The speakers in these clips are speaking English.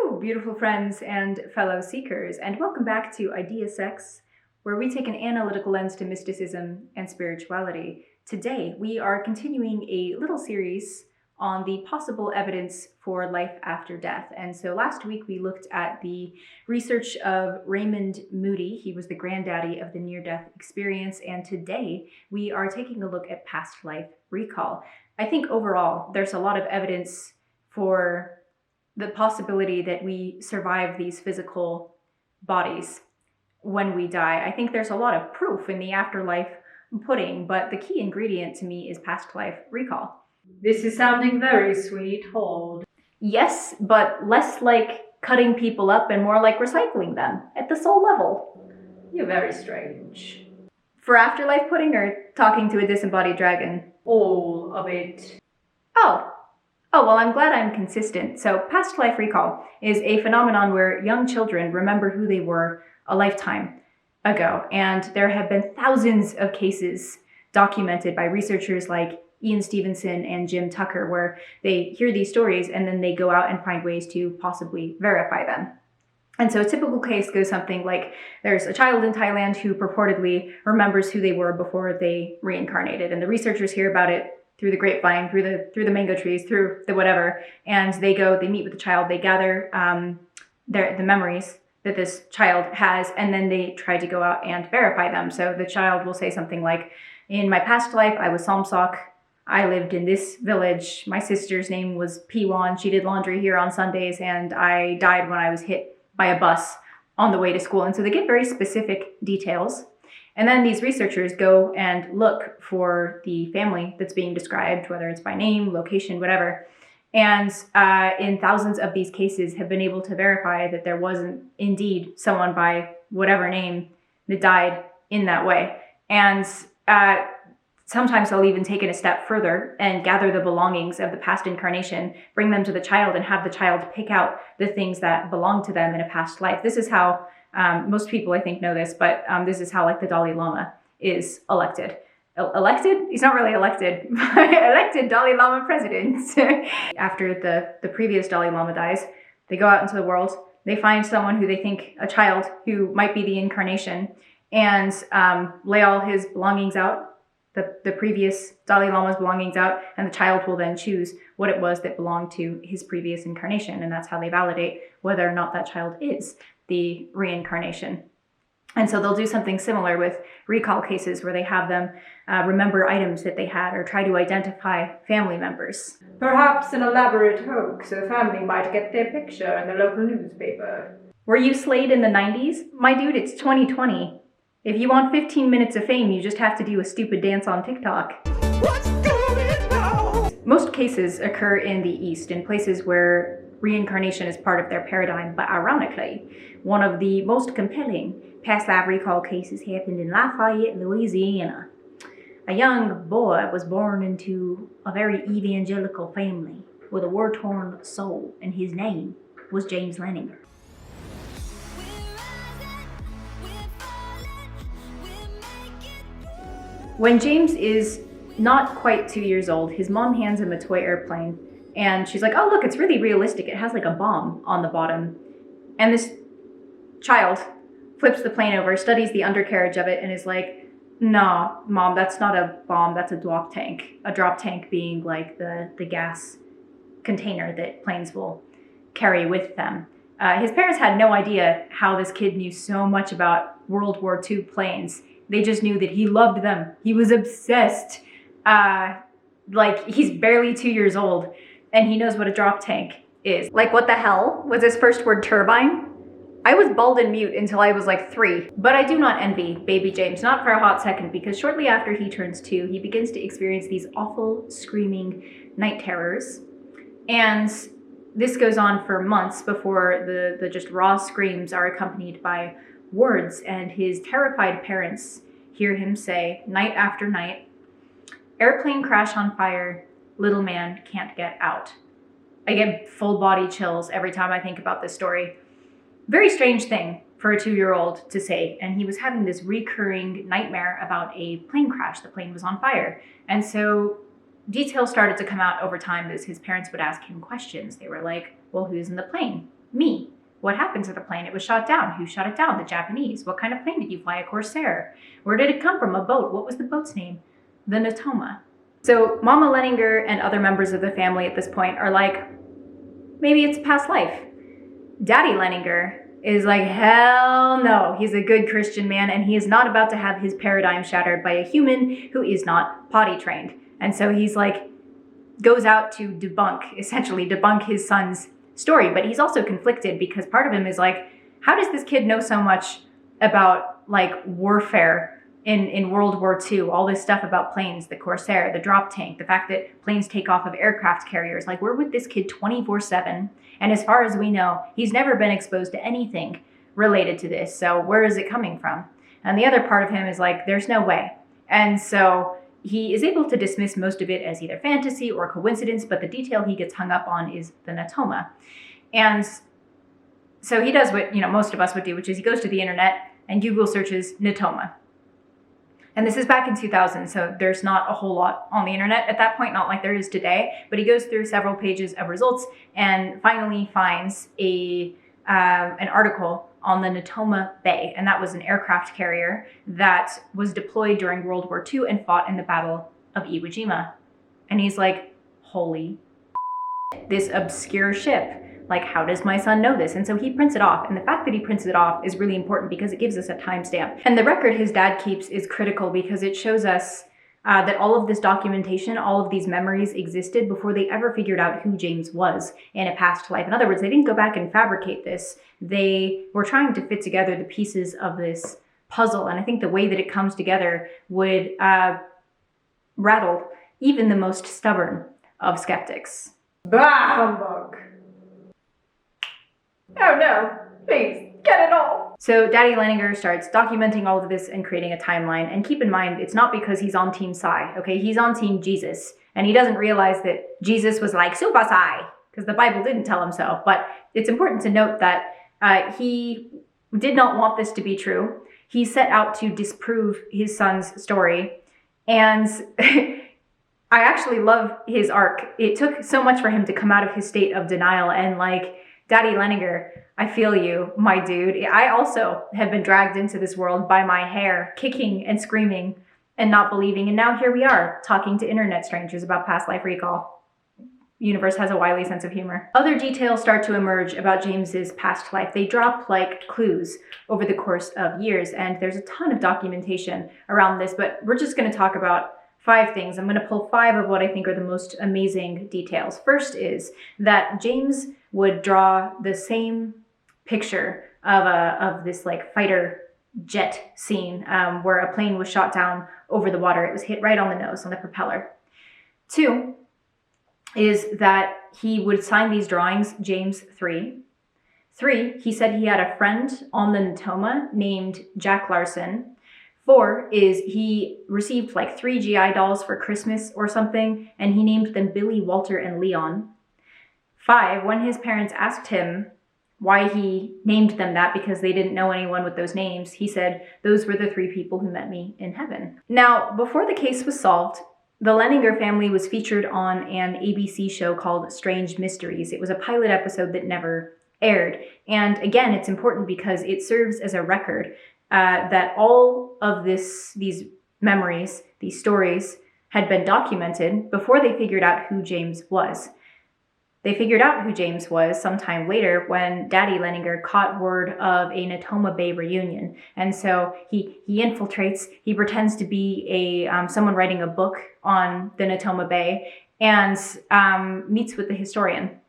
Hello, beautiful friends and fellow seekers, and welcome back to Idea Sex, where we take an analytical lens to mysticism and spirituality. Today, we are continuing a little series on the possible evidence for life after death. And so last week we looked at the research of Raymond Moody. He was the granddaddy of the near-death experience. And today we are taking a look at past life recall. I think overall there's a lot of evidence for the possibility that we survive these physical bodies when we die. I think there's a lot of proof in the afterlife pudding, but the key ingredient to me is past life recall. This is sounding very sweet, hold. Yes, but less like cutting people up and more like recycling them at the soul level. You're very strange. For afterlife pudding or talking to a disembodied dragon? All of it. Oh, well, I'm glad I'm consistent. So past life recall is a phenomenon where young children remember who they were a lifetime ago. And there have been thousands of cases documented by researchers like Ian Stevenson and Jim Tucker, where they hear these stories and then they go out and find ways to possibly verify them. And so a typical case goes something like there's a child in Thailand who purportedly remembers who they were before they reincarnated. And the researchers hear about it through the grapevine, through the mango trees, through the whatever. And they meet with the child, they gather the memories that this child has, and then they try to go out and verify them. So the child will say something like, in my past life, I was Samsak. I lived in this village. My sister's name was Piwan. She did laundry here on Sundays, and I died when I was hit by a bus on the way to school. And so they get very specific details. And then these researchers go and look for the family that's being described, whether it's by name, location, whatever. And in thousands of these cases have been able to verify that there wasn't indeed someone by whatever name that died in that way. And sometimes they'll even take it a step further and gather the belongings of the past incarnation, bring them to the child and have the child pick out the things that belong to them in a past life. This is how, most people I think know this, but this is how like the Dalai Lama is elected. Elected? He's not really elected. Elected Dalai Lama president. After the previous Dalai Lama dies, they go out into the world, they find someone who they think, a child who might be the incarnation, and lay all his belongings out, the previous Dalai Lama's belongings out, and the child will then choose what it was that belonged to his previous incarnation. And that's how they validate whether or not that child is the reincarnation. And so they'll do something similar with recall cases where they have them remember items that they had or try to identify family members. Perhaps an elaborate hoax so the family might get their picture in the local newspaper. Were you slayed in the 90s? My dude, it's 2020. If you want 15 minutes of fame, you just have to do a stupid dance on TikTok. What's going on? Most cases occur in the East, in places where reincarnation is part of their paradigm. But ironically, one of the most compelling past life recall cases happened in Lafayette, Louisiana. A young boy was born into a very evangelical family with a war-torn soul, and his name was James Leninger. When James is not quite 2 years old, his mom hands him a toy airplane, and she's like, oh, look, it's really realistic. It has like a bomb on the bottom. And this child flips the plane over, studies the undercarriage of it, and is like, no, Mom, that's not a bomb, that's a drop tank. A drop tank being like the gas container that planes will carry with them. His parents had no idea how this kid knew so much about World War II planes. They just knew that he loved them. He was obsessed. Like, he's barely 2 years old, and he knows what a drop tank is. Like, what the hell was his first word turbine? I was bald and mute until I was like 3. But I do not envy baby James, not for a hot second, because shortly after he turns 2, he begins to experience these awful screaming night terrors. And this goes on for months before the just raw screams are accompanied by words, and his terrified parents hear him say night after night, airplane crash on fire, little man can't get out. I get full body chills every time I think about this story. Very strange thing for a 2-year-old to say, and he was having this recurring nightmare about a plane crash. The plane was on fire. And so details started to come out over time as his parents would ask him questions. They were like, well, who's in the plane? Me. What happened to the plane? It was shot down. Who shot it down? The Japanese. What kind of plane did you fly? A Corsair. Where did it come from? A boat. What was the boat's name? The Natoma. So Mama Leninger and other members of the family at this point are like, maybe it's a past life. Daddy Leninger is like, hell no. He's a good Christian man, and he is not about to have his paradigm shattered by a human who is not potty trained. And so he's like, goes out to essentially debunk his son's story. But he's also conflicted because part of him is like, how does this kid know so much about like warfare in World War II, all this stuff about planes, the Corsair, the drop tank, the fact that planes take off of aircraft carriers? Like, we're with this kid 24/7. And as far as we know, he's never been exposed to anything related to this. So where is it coming from? And the other part of him is like, there's no way. And so he is able to dismiss most of it as either fantasy or coincidence, but the detail he gets hung up on is the Natoma. And so he does what, most of us would do, which is he goes to the internet and Google searches Natoma. And this is back in 2000, so there's not a whole lot on the internet at that point, not like there is today. But he goes through several pages of results and finally finds an article on the Natoma Bay. And that was an aircraft carrier that was deployed during World War II and fought in the Battle of Iwo Jima. And he's like, holy this obscure ship. Like, how does my son know this? And so he prints it off. And the fact that he prints it off is really important because it gives us a timestamp. And the record his dad keeps is critical because it shows us that all of this documentation, all of these memories existed before they ever figured out who James was in a past life. In other words, they didn't go back and fabricate this. They were trying to fit together the pieces of this puzzle. And I think the way that it comes together would rattle even the most stubborn of skeptics. Bah, humbug. Oh no, please, get it all. So Daddy Leninger starts documenting all of this and creating a timeline. And keep in mind, it's not because he's on Team Psi, okay? He's on Team Jesus. And he doesn't realize that Jesus was like, Super Psi, because the Bible didn't tell him so. But it's important to note that he did not want this to be true. He set out to disprove his son's story. And I actually love his arc. It took so much for him to come out of his state of denial and like, Daddy Leninger, I feel you, my dude. I also have been dragged into this world by my hair, kicking and screaming and not believing. And now here we are, talking to internet strangers about past life recall. Universe has a wily sense of humor. Other details start to emerge about James's past life. They drop like clues over the course of years. And there's a ton of documentation around this, but we're just going to talk about 5 things. I'm going to pull 5 of what I think are the most amazing details. First is that James would draw the same picture of this like fighter jet scene where a plane was shot down over the water. It was hit right on the nose, on the propeller. 2 is that he would sign these drawings James 3. 3, he said he had a friend on the Natoma named Jack Larson. 4 is he received like 3 GI dolls for Christmas or something, and he named them Billy, Walter, and Leon. 5, when his parents asked him why he named them that because they didn't know anyone with those names, he said, those were the 3 people who met me in heaven. Now, before the case was solved, the Leninger family was featured on an ABC show called Strange Mysteries. It was a pilot episode that never aired. And again, it's important because it serves as a record that all of these memories, these stories, had been documented before they figured out who James was. They figured out who James was sometime later when Daddy Leninger caught word of a Natoma Bay reunion. And so he infiltrates, he pretends to be someone writing a book on the Natoma Bay and meets with the historian.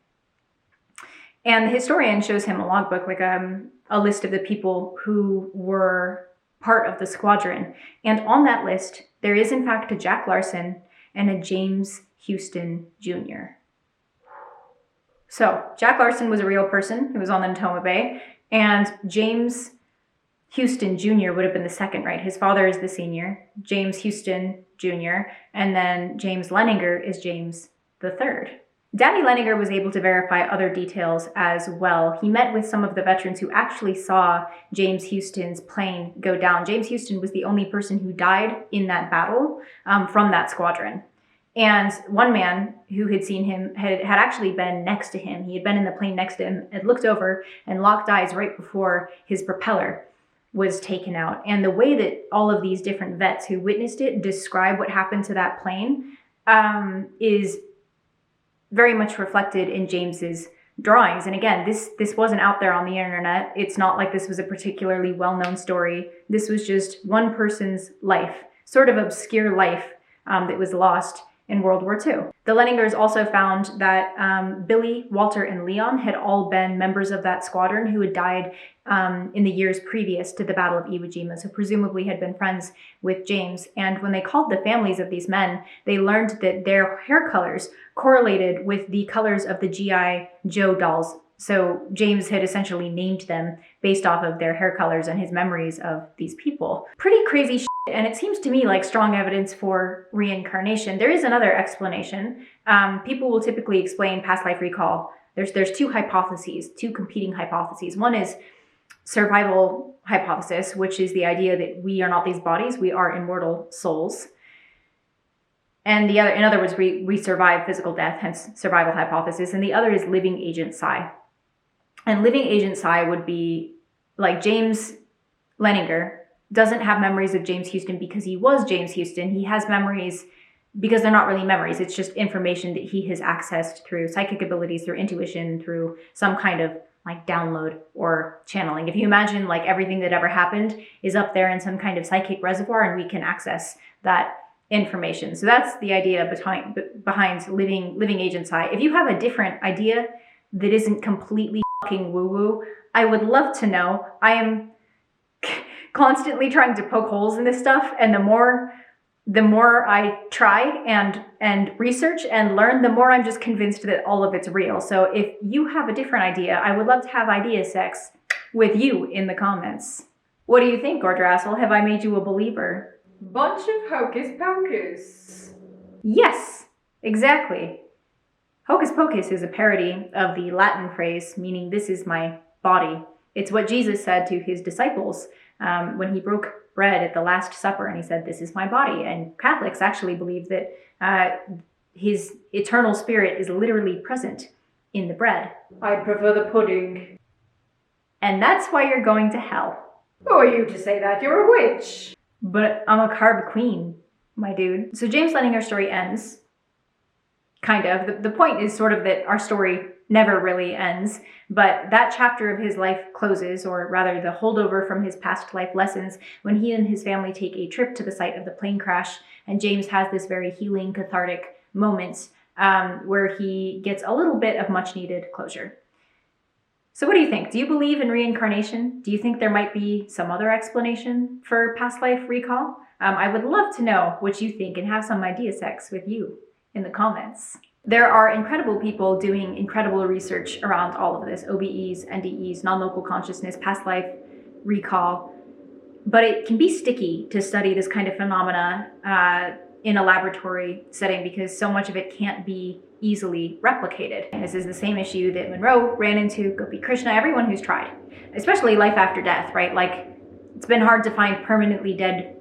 And the historian shows him a logbook, like a list of the people who were part of the squadron. And on that list, there is in fact a Jack Larson and a James Houston Jr. So Jack Larson was a real person who was on the Natoma Bay, and James Houston Jr. would have been the second, right? His father is the senior, James Houston Jr., and then James Leninger is James the third. Daddy Leninger was able to verify other details as well. He met with some of the veterans who actually saw James Houston's plane go down. James Houston was the only person who died in that battle from that squadron. And one man who had seen him had actually been next to him. He had been in the plane next to him, had looked over and locked eyes right before his propeller was taken out. And the way that all of these different vets who witnessed it describe what happened to that plane is very much reflected in James's drawings. And again, this wasn't out there on the internet. It's not like this was a particularly well-known story. This was just one person's life, sort of obscure life that was lost in World War II. The Leningers also found that Billy, Walter, and Leon had all been members of that squadron who had died in the years previous to the Battle of Iwo Jima, so presumably had been friends with James. And when they called the families of these men, they learned that their hair colors correlated with the colors of the G.I. Joe dolls. So James had essentially named them based off of their hair colors and his memories of these people. Pretty crazy shit, and it seems to me like strong evidence for reincarnation. There is another explanation. People will typically explain past life recall. There's two hypotheses, two competing hypotheses. One is survival hypothesis, which is the idea that we are not these bodies, we are immortal souls. And the other, in other words, we survive physical death, hence survival hypothesis. And the other is living agent psi. And living agent psi would be like James Leninger doesn't have memories of James Houston because he was James Houston. He has memories because they're not really memories. It's just information that he has accessed through psychic abilities, through intuition, through some kind of like download or channeling. If you imagine like everything that ever happened is up there in some kind of psychic reservoir and we can access that information. So that's the idea behind living agent psi. If you have a different idea that isn't completely fucking woo-woo, I would love to know. I am constantly trying to poke holes in this stuff, and the more I try and research and learn, the more I'm just convinced that all of it's real. So if you have a different idea, I would love to have idea sex with you in the comments. What do you think, Gordrassel? Have I made you a believer? Bunch of hocus pocus. Yes, exactly. Hocus Pocus is a parody of the Latin phrase meaning this is my body. It's what Jesus said to his disciples when he broke bread at the Last Supper and he said, this is my body. And Catholics actually believe that his eternal spirit is literally present in the bread. I prefer the pudding. And that's why you're going to hell. Who are you to say that? You're a witch. But I'm a carb queen, my dude. So James Leninger's story ends. Kind of. The point is sort of that our story never really ends, but that chapter of his life closes, or rather the holdover from his past life lessons, when he and his family take a trip to the site of the plane crash, and James has this very healing, cathartic moment where he gets a little bit of much-needed closure. So what do you think? Do you believe in reincarnation? Do you think there might be some other explanation for past life recall? I would love to know what you think and have some idea sex with you in the comments. There are incredible people doing incredible research around all of this, OBEs, NDEs, non-local consciousness, past life recall, but it can be sticky to study this kind of phenomena in a laboratory setting because so much of it can't be easily replicated. And this is the same issue that Monroe ran into, Gopi Krishna, everyone who's tried, especially life after death, right? Like, it's been hard to find permanently dead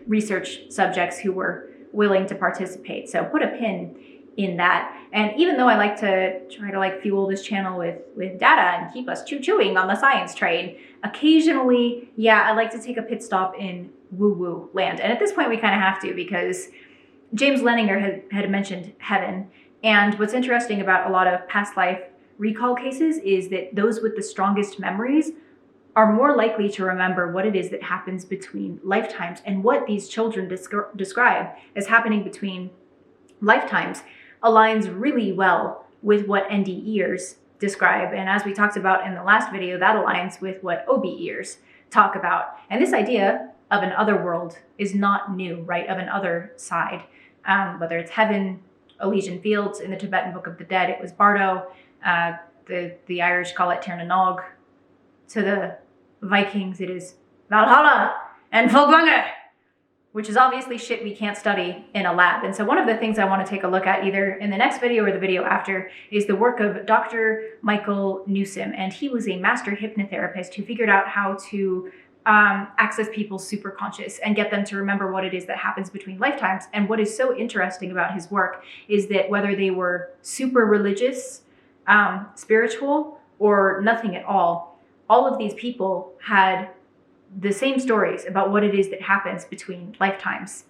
research subjects who were willing to participate. So put a pin in that. And even though I like to try to like fuel this channel with data and keep us chewing on the science train, occasionally, yeah, I like to take a pit stop in woo-woo land. And at this point we kind of have to, because James Leninger had mentioned heaven. And what's interesting about a lot of past life recall cases is that those with the strongest memories are more likely to remember what it is that happens between lifetimes, and what these children describe as happening between lifetimes aligns really well with what NDEers describe. And as we talked about in the last video, that aligns with what OBEers talk about. And this idea of an other world is not new, right? Of an other side, whether it's heaven, Elysian Fields, in the Tibetan Book of the Dead, it was Bardo. The Irish call it Tir na Nog. To the Vikings, it is Valhalla and Folkvanger, which is obviously shit we can't study in a lab. And so one of the things I want to take a look at either in the next video or the video after is the work of Dr. Michael Newsom. And he was a master hypnotherapist who figured out how to access people's superconscious and get them to remember what it is that happens between lifetimes. And what is so interesting about his work is that whether they were super religious, spiritual, or nothing at all of these people had the same stories about what it is that happens between lifetimes.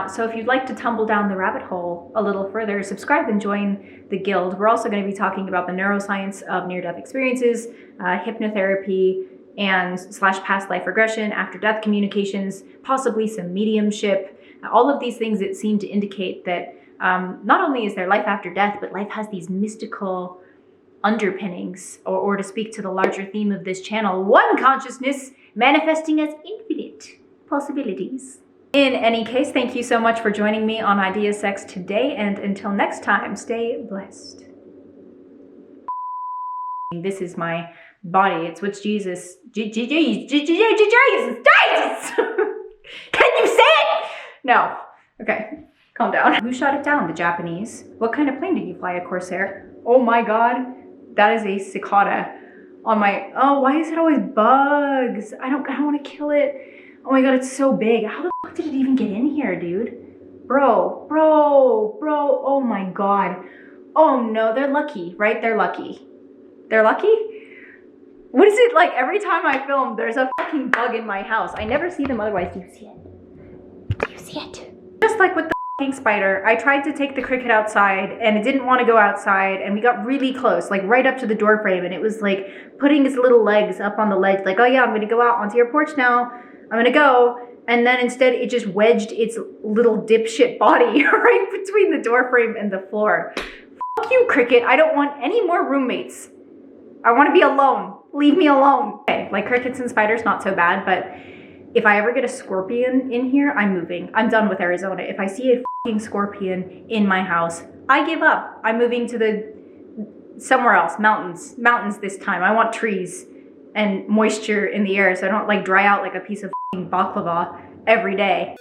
So if you'd like to tumble down the rabbit hole a little further, subscribe and join the guild. We're also going to be talking about the neuroscience of near-death experiences, hypnotherapy, and / past life regression, after-death communications, possibly some mediumship, all of these things that seem to indicate that not only is there life after death, but life has these mystical underpinnings, or to speak to the larger theme of this channel, one consciousness manifesting as infinite possibilities. In any case, thank you so much for joining me on Idea Sex today, and until next time, stay blessed. This is my body. It's what Jesus. Jesus! Can you say it? No. Okay, calm down. Who shot it down? The Japanese. What kind of plane did you fly? A Corsair? Oh my God, that is a cicada on my. Oh, why is it always bugs? I don't want to kill it. Oh my God, it's so big. How the fuck did it even get in here, dude? Bro. Oh my God. Oh no, they're lucky, right? They're lucky. They're lucky? What is it like every time I film, there's a fucking bug in my house. I never see them otherwise. Do you see it? Do you see it? Just like with the fucking spider, I tried to take the cricket outside and it didn't want to go outside, and we got really close, like right up to the door frame, and it was like putting its little legs up on the ledge, like, oh yeah, I'm gonna go out onto your porch now. I'm gonna go, and then instead it just wedged its little dipshit body right between the doorframe and the floor. Fuck you, cricket. I don't want any more roommates. I want to be alone. Leave me alone. Okay, like crickets and spiders, not so bad, but if I ever get a scorpion in here, I'm moving. I'm done with Arizona. If I see a fucking scorpion in my house, I give up. I'm moving to somewhere else. Mountains this time. I want trees and moisture in the air so I don't like dry out like a piece of baklava every day.